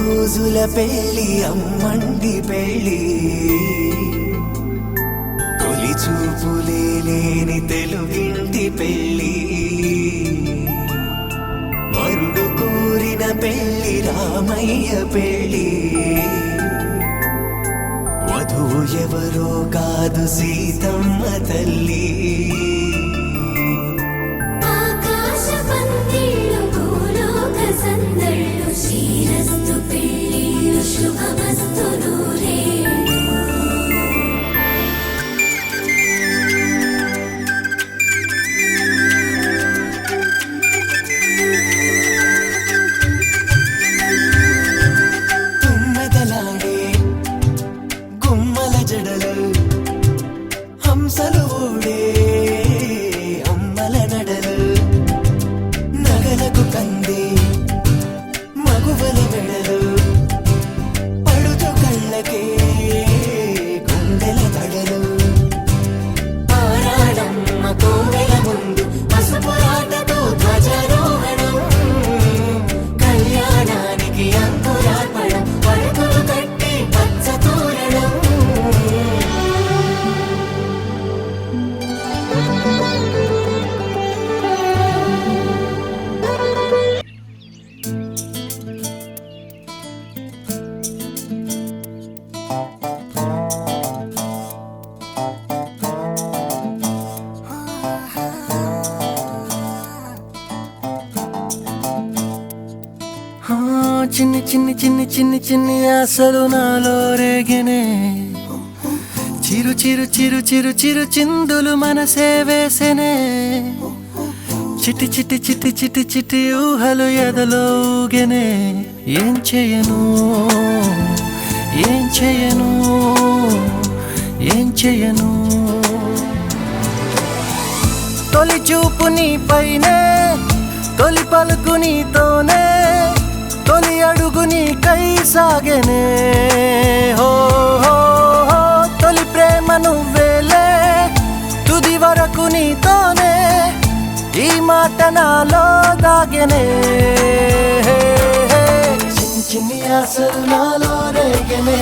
రోజుల పెళ్లి అమ్మండి పెళ్లి తొలి చూపులే లేని తెలుగింటి పెళ్లి వరుడు కోరిన పెళ్లి రామయ్య పెళ్లి వధువు ఎవరో కాదు సీతమ్మ తల్లి శ్రీరస్తు పెళ్ళిళ్ళు శుభమస్తు నూరే తుమ్మెదలాడే గుమ్మల జడలు హంసలు ఊడే అమ్మల నడలు నగలకు కందే మగువల మెడలు పడుచు కళ్ళకే గుండెల తడలు ఆరాడమ్మ కోవెల ముందు పసుపురాటతో ధ్వజారోహణం కళ్యాణానికి అంకురార్పణం పడుకులు కట్టి పచ్చ తోరణం చిన్ని చిన్ని చిన్ని చిన్ని చిన్ని ఆశలు నాలో రేగినే చిరు చిరు చిరు చిరు చిరు చిందులు మనసే వేసెనే చిటి చిటి చిటి చిటి చిటి ఊహలు ఎదలో ఊగెనే ఏం చేయను ఏం చేయను ఏం చేయను తొలి చూపు నీ పైనే తొలి పలుకు నీతోనే తొలి అడుగు నీకై సాగెనే హో హో హో తొలి ప్రేమ నువ్వేలే తుది వరకు నీతోనే ఈ మాట నాలో దాగెనే చిన్ని చిన్ని ఆశలు నాలో రేగెనే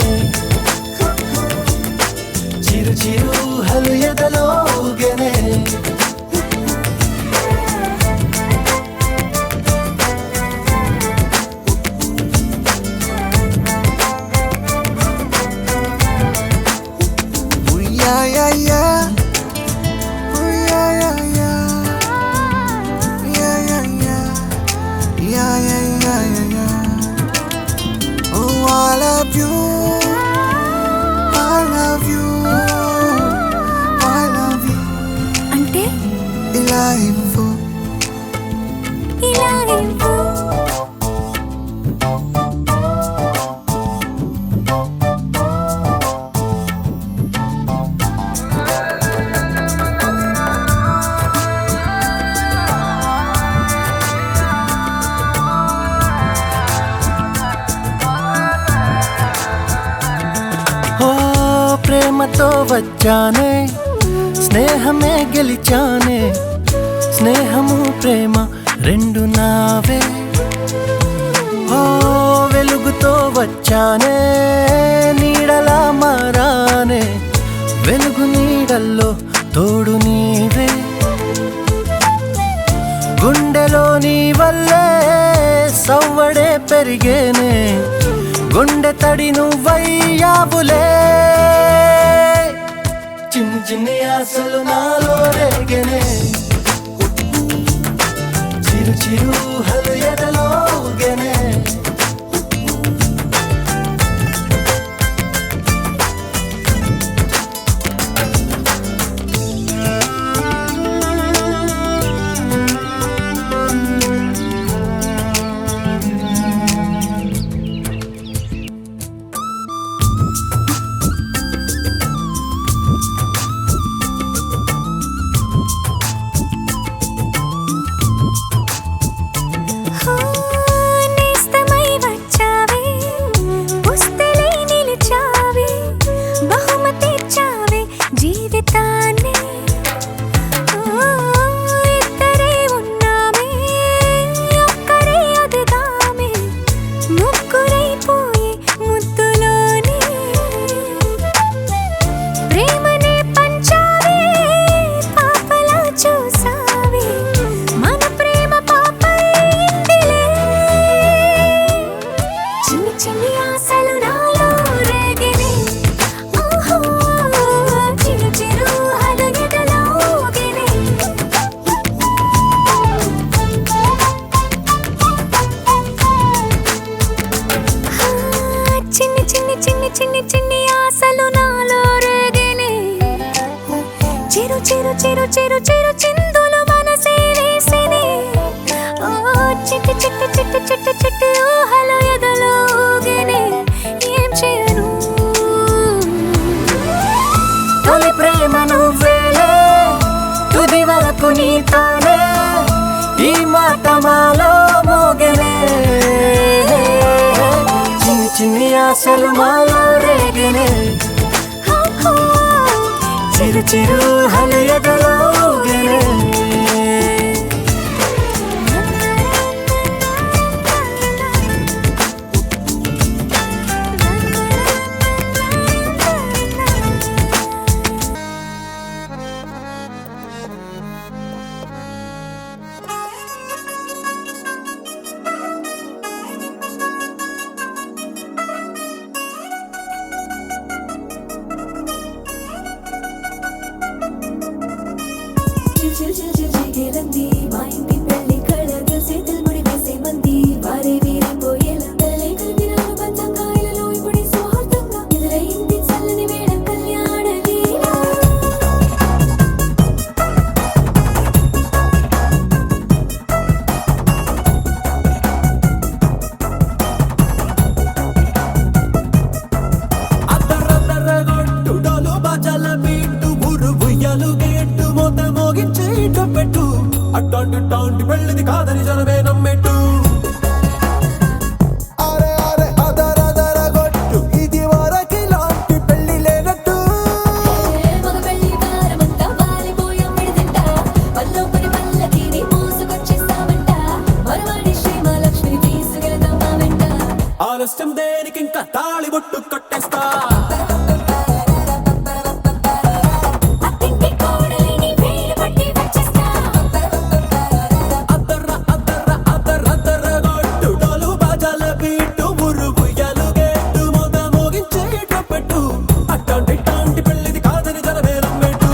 చిరు చిరు హలు ఎదలో ఊగెనే ప్రేమతో వచ్చానే స్నేహమే గెలిచానే స్నేహము ప్రేమ రెండు నావే ఓ వెలుగుతో వచ్చానే నీడలా మారానే వెలుగు నీడల్లో తోడు నీవే గుండెలో నీ వల్లే సవ్వడే పెరిగేనే గుండె తడి నువ్వయ్యావులే చిన్ని చిన్ని ఆశలు నాలో రేగెనే చిరు చిరు హలు ఎదలో ఊగెనే Oh అత్తమాలో మోగనే చిన్ని చిన్ని ఆశలు మాలో రేగనే చిరు చిరు హలయదలో ఊగనే చిల్చిల్చిల్చిల్చిగేలంది మా ఇంటి పెళ్లి కళగా చేతులు ముడి వేసే మంది వారే వీరే పోయేలా తలే కలిపిన అనుబంధంగా ఇలలో ఇప్పుడే సౌహార్దంగా ఎదురైంది చల్లని వేళ కళ్యాణ లీల అద్దరద్దరగొట్టు డోలు బాజాల బీటు ఊరు ఉయ్యాలు గేట్టు మోత మోగించే పెట్టు అట్టాంటి టాంటి పెళ్ళిది కాదని జనమే నమ్మెట్టు అరే అరే అదరదరగొట్టు ఇది వరకి లాంటి పెళ్లి లేనట్టు మగ పెళ్లి వారమంతా వాలిపోయాం విడిదింట పల్లోపరి పల్లకిని మోసుకొచ్చేస్తామంట మరవాడి శ్రీమహాలక్ష్మిని తీసుకెళ్తాం మా వెంట ఆలస్యం దేనికి ఇంకా తాళి బొట్టు కట్టేస్తా అత్తింటి కోడలిని వేలు పట్టి వచ్చేస్తా అద్దరద్దరగొట్టు డోలు బాజాల బీటు ఊరు ఉయ్యాలు గేట్టు మోత మోగించే పెట్టు అట్టాంటి టాంటి పెళ్ళిది కాదని జనమే నమ్మెట్టు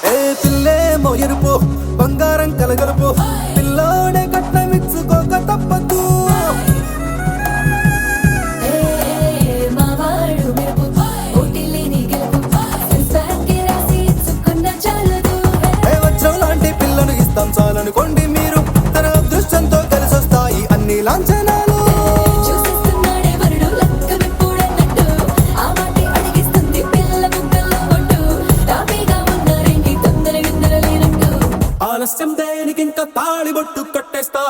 ఏ పిల్లేమో ఎరుపు బంగారం కలగలుపు పిల్లోడే కట్నమిచ్చుకోక తప్పదు మావాడు మెరుపు ఓటిల్లిని గెలుపు సెన్సార్కి రాసి ఇచ్చుకున్న చాలదు ఏ వజ్రం లాంటి పిల్లను ఇస్తాం చాలనుకోండి మీరు తన అదృష్టంతో కలిసొస్తాయి అన్ని లాంఛనాలు చూసిస్తున్నాడే వరుడు లక్కమెప్పుడన్నట్టు ఆ మాటే అడిగిస్తుంది పిల్ల బుగ్గల్లో ఒట్టు తాపీగా ఉన్నారేంటి తొందర గిందర లేనట్టు ఆలస్యం దేనికి ఇంకా తాళి బొట్టు కట్టేస్తా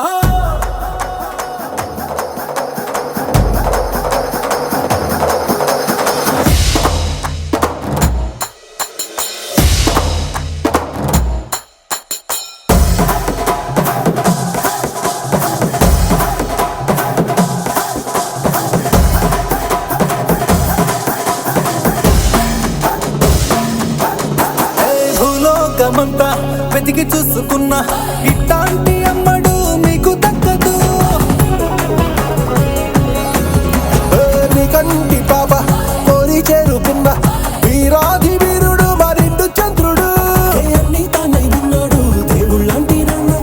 ఏ భూలోకమంతా వెతికి చూసుకున్నా ఇట్లాంటి అమ్మడు మీకు దక్కదు ఏ నీ కంటి పాప కోరి చేరుకున్న వీరాధి వీరుడు మరిండు చంద్రుడు ఏ అన్ని తానై ఉన్నాడు దేవుళ్ళంటి నన్ను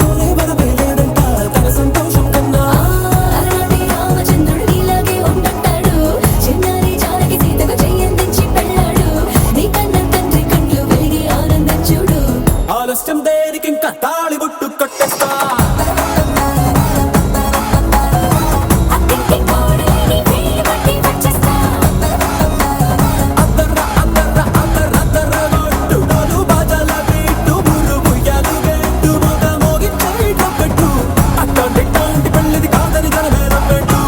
కోరే వరమే లేదంట తన సంతోషం కన్నా అలాంటి రామచంద్రుడు నీలాగే ఉండంటాడు చిన్నారి జానకి సీతకు చెయ్యందించి పెళ్ళాడు నీ కన్న తండ్రి కండ్లు వెలిగి ఆనందం చూడు ఆలస్యం దేనికి ఇంకా తాళి బొట్టు కట్టేస్తా అత్తింటి కోడలిని వేలు పట్టి వచ్చేస్తా అద్దరగొట్టు డోలు బాజాల బీటు ఊరు ఉయ్యాలు గేట్టు మోత మోగించే పెట్టు అట్టాంటి టాంటి పెళ్ళిది కాదని జనమే నమ్మెట్టు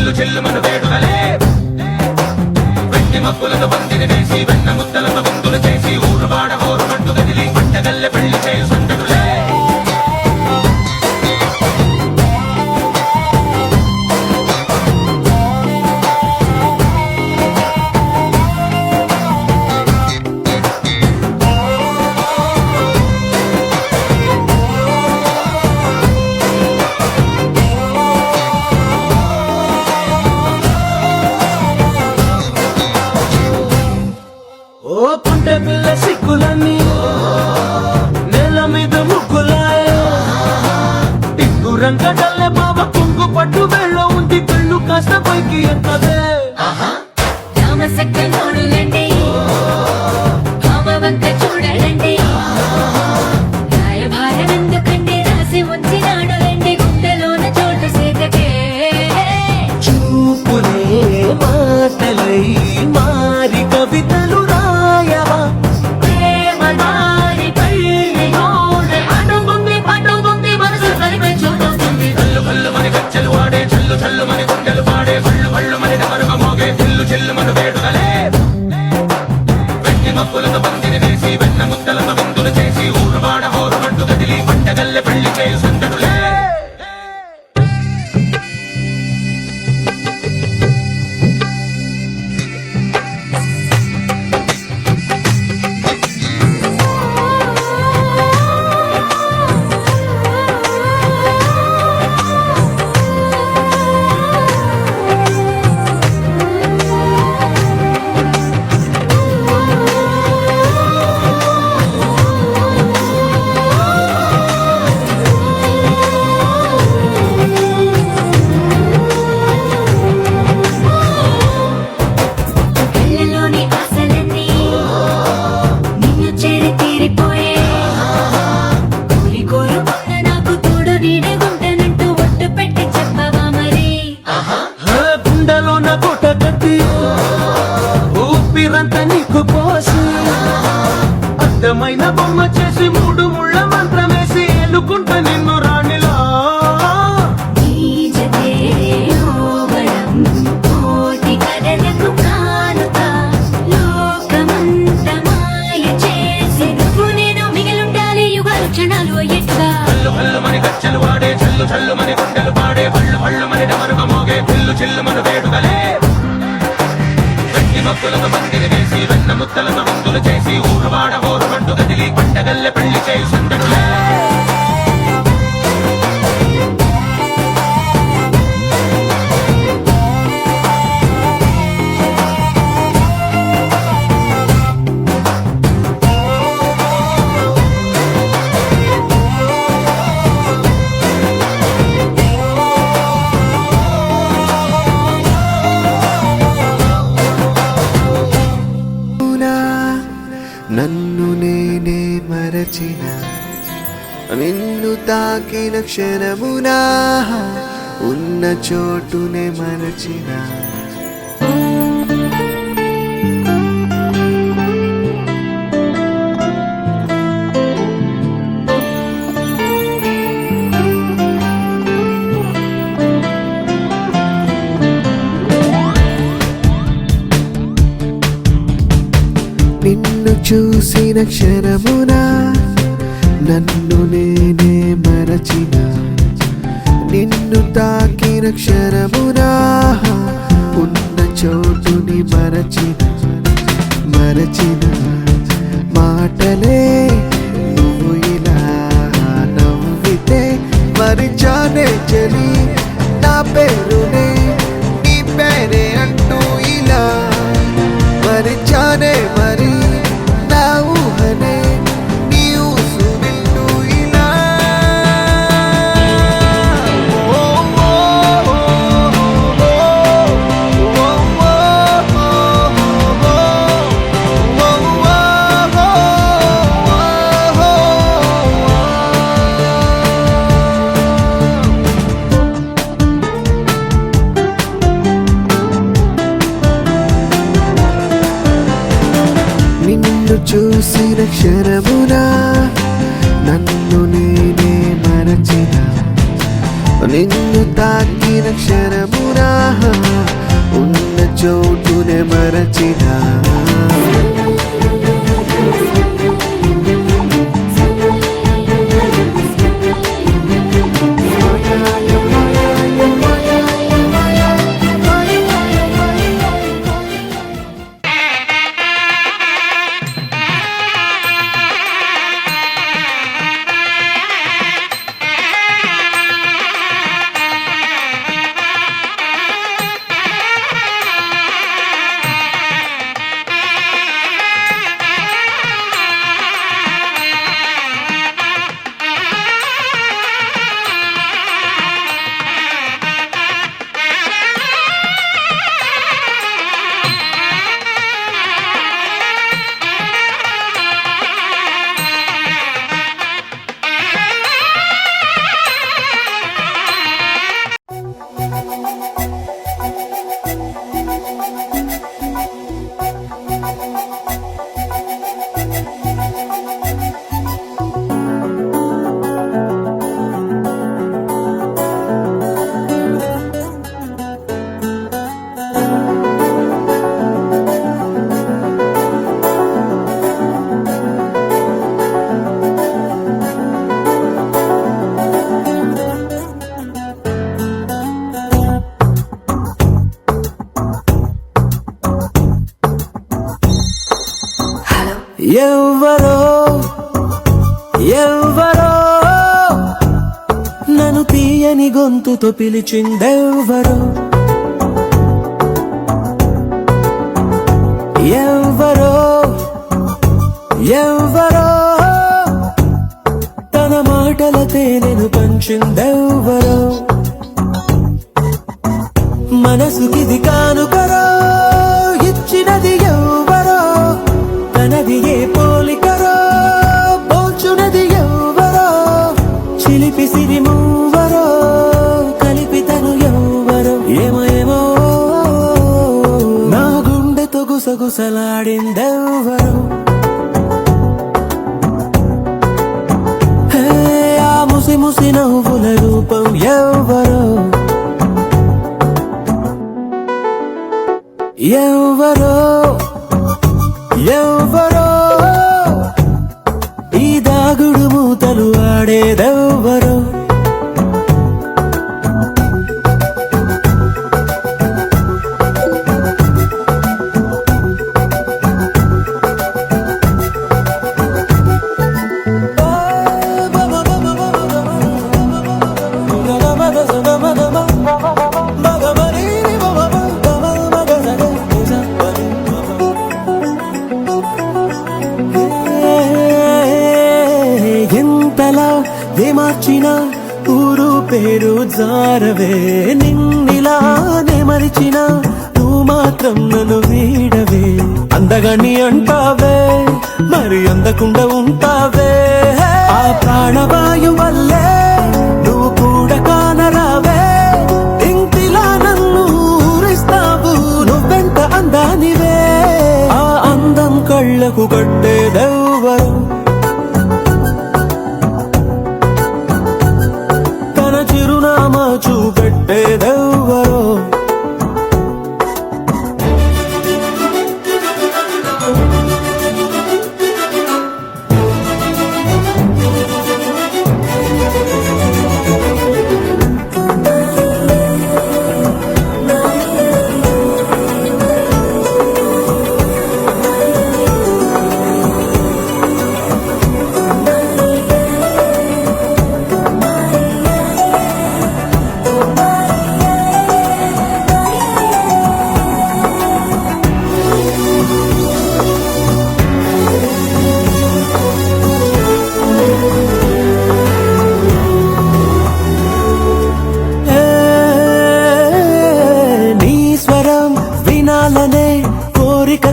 చిల్లు చిల్లు మన వేడుకలే వెండి మబ్బులను పందిరి వేసి వెన్న ముద్దలతో విందులు చేసి ఊరువాడ హోరు మట్టు గదిలి పంటగల్లె పెళ్లి చేయు సందడులే ఓ పుంటె పిల్ల సిక్కులన్నీ నేల మీద ముగ్గులాయ టిక్కు రంగడల్లే బావ కుంగు పట్టు వెళ్ళ ఉంది కళ్ళు కాస్త పైకి ఎక్కదే రామసక్క నోడులండి భామవంక చూడలండి రాయభారం ఎందుకండి రాసి ఉంచినాడులండి గుండెలోన చోటు సేతకే చూపులే మాటలై మారి కవితలు రాయవా ప్రేమ దారి పెళ్లి నోడు అడుగుంది పట్టుకుంది మనసు కలిపే చూస్తుంది కల్లు కల్లు మని గచ్చలు వాడే చల్లు చల్లు మని గుండెలు పాడే కళ్ళు కళ్ళు మని డమరుగ మోగే చిల్లు చిల్లు మన వేడుకలే వెండి మబ్బులతో పందిరి వేసి వెన్న ముద్దలతో విందులు చేసి ఊరువాడ హోరు మట్టు గదిలి పంటగల్లె పెళ్లి చేయు సందడులే కళ్ళలోని ఆశలన్నీ నిన్ను చేరి తీరిపోయే కోరి కోరుకున్న నాకు తోడు నీడగుంటానంటూ ఒట్టు పెట్టి చెప్పవా మరి గుండెలో నా కోట కట్టి ఊపిరంతా నీకు పోసి అర్థమైన బొమ్మ చేసి మూడు ముళ్ళ మంత్రం వేసి ఎన్నుకుంటా నిన్ను రాణిలా నీజతే ఓవడం కోటి కథలకు కానుక లోకమంత మాయ చేసి నువ్వు నేను మిగిలుండాలి యుగాలు క్షణాలు ఎట్లా కల్లు కల్లు మని గచ్చలు వాడే చల్లు చల్లు మని గుండెలు పాడే కళ్ళు కళ్ళు మని డమరుగ మోగే చిల్లు చిల్లు మన వేడుకలే వెండి మబ్బులతో పందిరి వేసి వెన్న ముద్దలతో విందులు చేసి ఊరువాడ హోరు మట్టు గదిలి పంటగల్లె పెళ్లి చేయు సందడులే నన్ను నేనే మరచిన నిన్ను తాకిన క్షణమునా ఉన్న చోటునే మరచిన నిన్ను చూసిన క్షణమునా నన్ను నేనే మరచిన నిన్ను తాకిన క్షణమునా ఉన్న చోటుని మరచిన మాటలే నువ్వు ఇలా నవ్వితే మరిచానే చలి నా పేరునే నీ పేరే అంటూ ఇలా మరిచానే మరి నా ఊహనే నీ ఊసు నిన్ను ఇలా ఓ ఓ ఓ ఓ ఓ నిన్ను చూసిన క్షణమునా నన్ను నేనే మరచిన నిన్ను తాకిన క్షణమునా చోటునే మరచినా ఎవ్వరో ఎవ్వరో నన్ను తీయని గొంతుతో పిలిచిందెవ్వరో ఎవ్వరో ఎవ్వరో తన మాటల తేనెను పంచిందెవ్వరో మనసుకిది కానుకరో ఇచ్చినది ఎవ్వరో తనది ఏ పోలికరో పోల్చునది ఎవ్వరో చిలిపి సిరి మూవరో కలిపి తను ఎవ్వరో ఏమో ఏమో నా గుండెతో గుసగుసలాడిందెవ్వరో ఆ ముసి ముసి నవ్వుల రూపం ఎవ్వరో ఎవ్వరో ఎవ్వరో ఈ దాగుడు మూతలు ఆడేదెవ్వరో మార్చిన ఊరు పేరు జారవే నిన్నిలానే మరిచిన నువ్వు మాత్రం నన్ను వీడవే అందగాన్ని అంటావే మరి అందకుండా ఉంటావే ఆ ప్రాణవాయు వల్లే నువ్వు కూడా కానరావే ఇంటిలా నన్ను ఊరిస్తావు నువ్వెంత అందానివే ఆ అందం కళ్ళకు కట్టేదెవ్వరు చిరునామా చూపెట్టేదెవ్వరో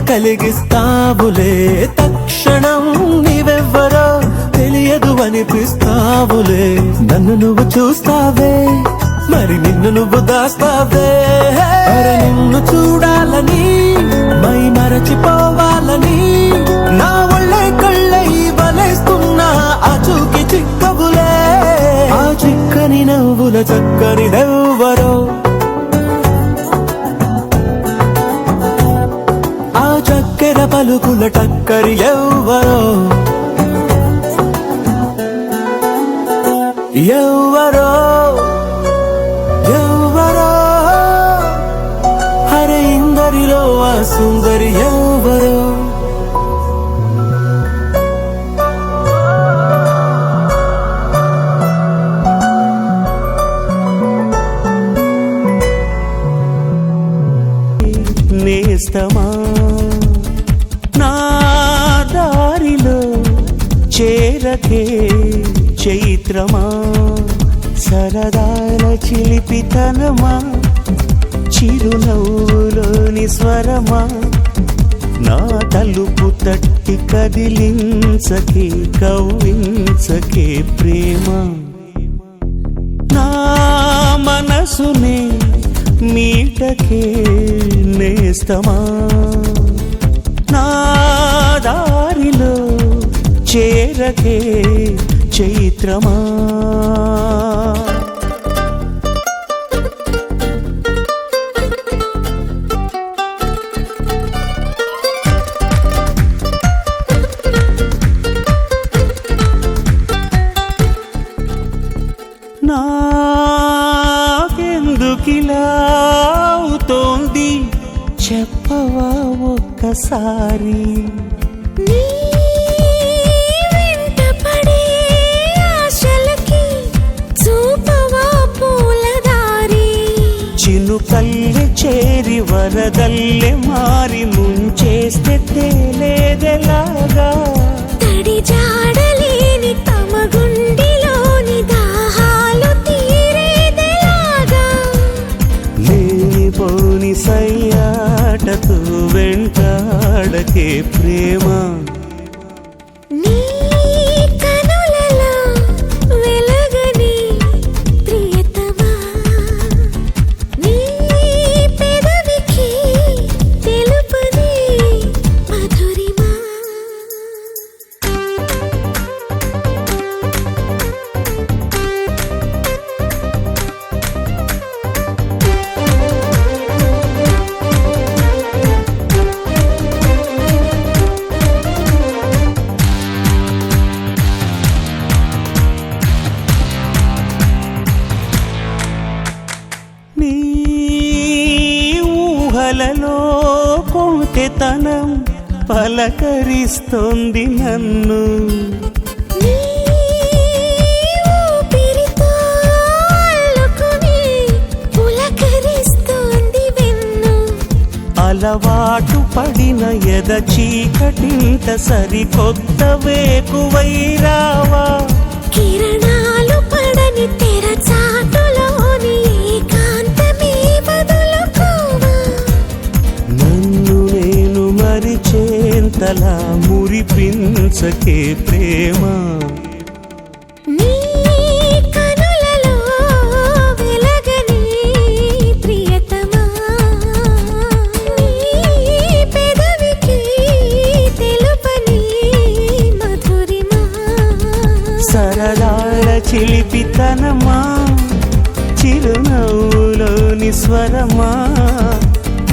కలిగిస్తావులే తక్షణం నీవెవ్వరో తెలియదు అనిపిస్తావులే నన్ను నువ్వు చూస్తావే మరి నిన్ను నువ్వు దాస్తావే అరే నిన్ను చూడాలని మై మరచిపోవాలని నా ఒళ్ళే కళ్ళై వలేస్తున్నా ఆ చూకి చిక్కవులే ఆ చిక్కని నవ్వుల చక్కనిదెవ్వరో ఆ సుందరి ఎవరో నేస్తమా నా దారిలో చేరకే చైత్రమా సరదాల చిలిపితనమా చిరునవ్వులోని స్వరమా నా తలుపు తట్టి కదిలించకే కవ్వించకే ప్రేమ నా మనసునే మీటకే నేస్తమా నా దారిలో చేరకే చైత్రమా నాకెందుకిలా అవుతోంది చెప్పవా ఒక్కసారి నీ వెంటపడే ఆశలకి చూపవా పూలదారి చినుకల్లె చేరి వరదల్లె మారి ముంచేస్తే తేలేదెలాగా తడి జాడలేని తమ గుండెలోని దాహాలు తీరేదెలాగా లేనిపోని సయ్యాటతో వెంటాడకే ప్రేమ నీ కనులలో వెలగని ప్రియతమా నీ పెదవికి తెలుపని మధురిమా నీ ఊహలలో కొంటెతనం పలకరిస్తోంది నన్ను నీ ఊపిరితో అల్లుకుని పులకరిస్తోంది వెన్ను అలవాటు పడిన ఎద చీకటింత సరికొత్త వేకువై రావా కిరణాలు పడని తెర చాటులోని ఏకాంతమే వదులుకోవా నన్ను నేను మరిచేంతలా మురిపించకే ప్రేమ నీ కనులలో వెలగని ప్రియతమా నీ పెదవికి తెలుపని మధురిమా సరదాల చిలిపితనమా చిరునవ్వులోని స్వరమా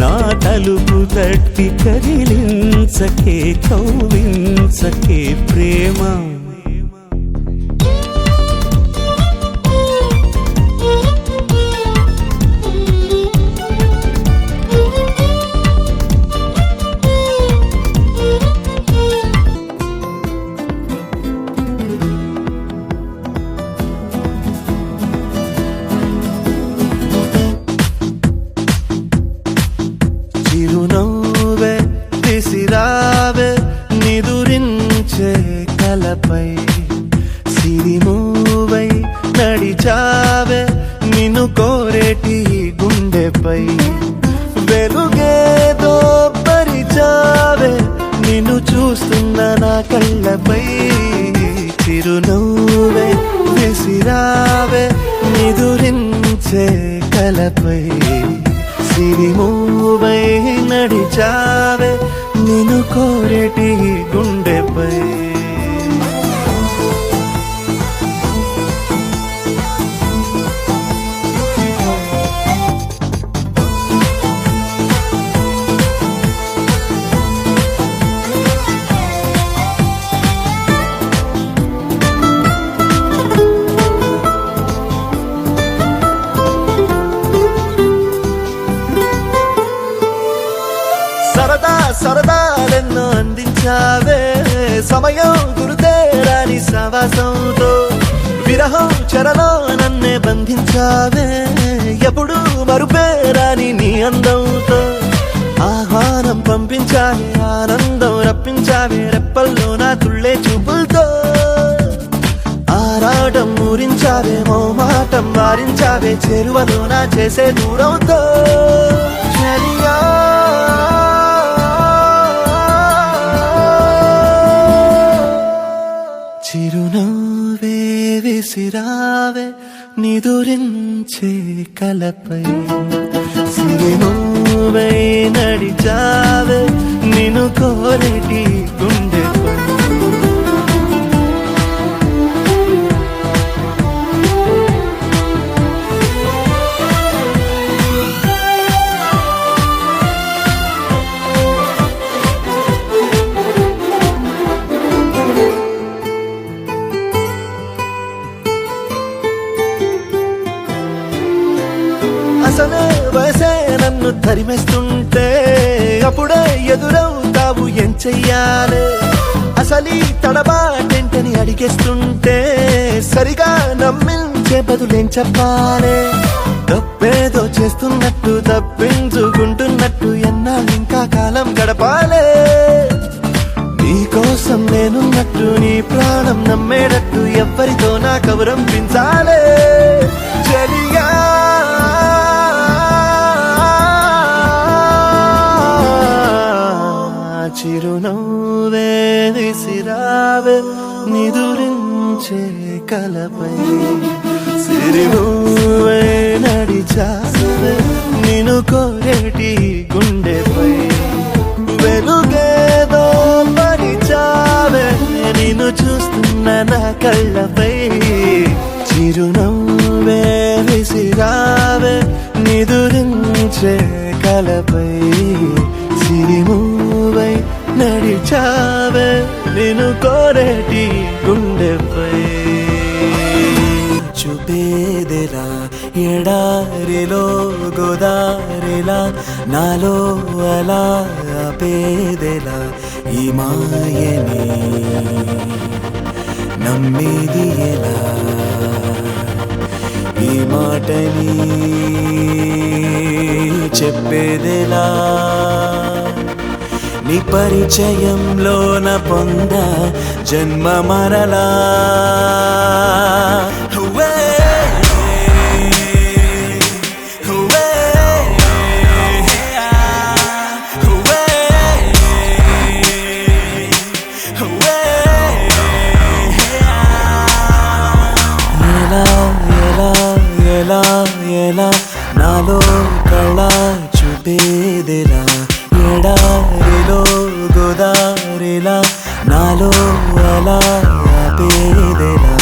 నా తలుపు తట్టి కదిలించకే కవ్వించకే ప్రేమ చిరునవ్వే విసిరావే నిదురించే కలపై సిరిమూవై నడిచావే నిన్ను కోరేటి గుండెపై వెలుగేదో పరిచావే నిన్ను చూస్తున్న నా కళ్ళపై చిరునవ్వే విసిరావే నిదురించే కలపై సిరిమూవై నడిచావే నిన్ను కోరేటి గుండెపై సరదాలెన్నో అందించావే సమయం గురుతేరాని సవాసంతో విరహం చెరలో నన్నే బంధించావే ఎప్పుడు మరుపేరాని నీ అందంతో ఆహ్వానం పంపించావే ఆనందం రప్పించావే రెప్పల్లో నా తుళ్ళే చూపులతో ఆరాటం ఊరించావే మోమాటం వారించావే చేరువలో నా చేసే దూరంతో చెలియా చిరునవ్వే విసిరావే నిదురించే కలపై సిరిమూవై నడిచావే నిన్ను కోరేటి గుండెపై అసలే వయసే నన్ను తరిమేస్తుంటే అప్పుడే ఎదురవుతావు ఏం చెయ్యాలి అసలీ తడబాటేంటని అడిగేస్తుంటే సరిగా నమ్మించే బదులేం చెప్పాలి తప్పేదో చేస్తున్నట్టు తప్పించుకుంటున్నట్టు ఎన్నాళ్ళు ఇంకా కాలం గడపాలే నీకోసం నేనున్నట్టు నీ ప్రాణం నమ్మేటట్టు ఎవ్వరితో నా కవరం పెంచాలే చెలియా చిరునవ్వే విసిరావే నిదురించే కలపై సిరిమూవే నడిచావే నిన్ను కోరేటి గుండెపై వెలుగేదో పరిచావే నిన్ను చూస్తున్న నా కళ్ళపై చిరునవ్వే విసిరావే నిదురించే కలపై సిరిమూవై నడిచావే నిన్ను కోరేటి గుండెపై చూపేదెలా ఎడారిలో గోదారిలా నాలో అలా ఆపేదెలా ఈ మాయని నమ్మేది ఎలా ఈ మాటని చెప్పేదెలా నీ పరిచయంలోన పొంద జన్మ మరలా హువే, హువే, హువే, హువే. ఎలా ఎలా ఎలా ఎలా నాలో కళ చూపేదెలా ఎడారిలో గోదారిలా నాలో అలా ఆపేదెలా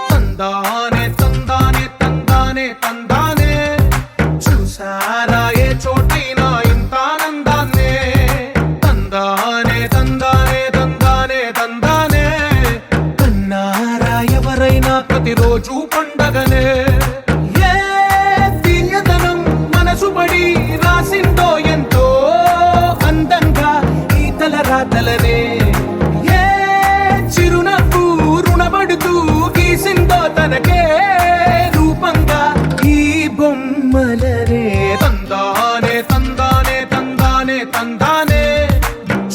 తందానే తందానే తందానే తందానే చూసారా ఏ చోటైనా ఇంత ఆనందాన్నే తందానే తందానే తందానే రాతలనే ఏ చిరునవ్వు రుణపడుతూ గీసిందో తనకే రూపంగా ఈ బొమ్మలనే తందానే తందానే తందానే తందానే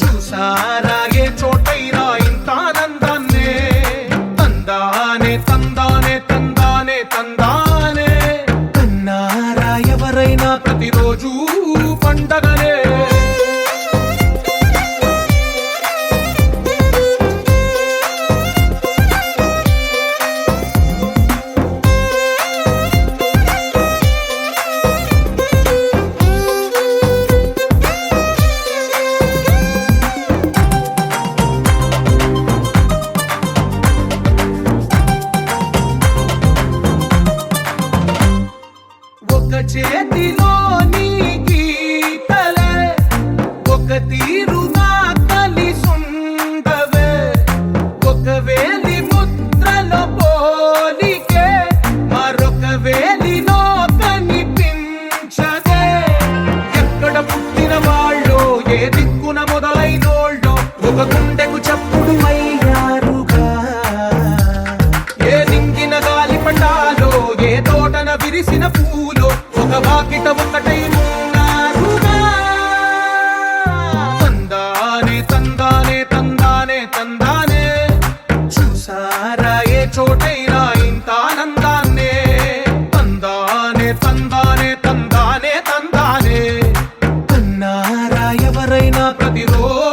చూసారా ఏ చోటైనా ఇంత ఆనందాన్నే తందానే తందానే తందానే తందానే కన్నారా ఎవరైనా ప్రతిరోజు పండగనే ఒక చేతిలో నీ గీతలే ఒక తీరుగా కలిసుండవే ఒక వేలి ముద్రలో పోలికే మరొక వేలిలో కనిపించదే ఎక్కడ పుట్టిన వాళ్ళో ఏ దిక్కున మొదలైనోళ్ళో ఒక గుండెకు చప్పుడు అయ్యారుగా ఏ నింగిన గాలి పటాలో ఏ తోటన విరిసిన పూలో ఒక వాకిట ఒకటై ఉన్నారుగా తందానే తందానే తందానే తందానే చూసారా ఏ చోటైనా ఇంత ఆనందాన్నే తందానే తందానే తందానే తందానే కన్నారా ఎవరైనా ప్రతిరోజు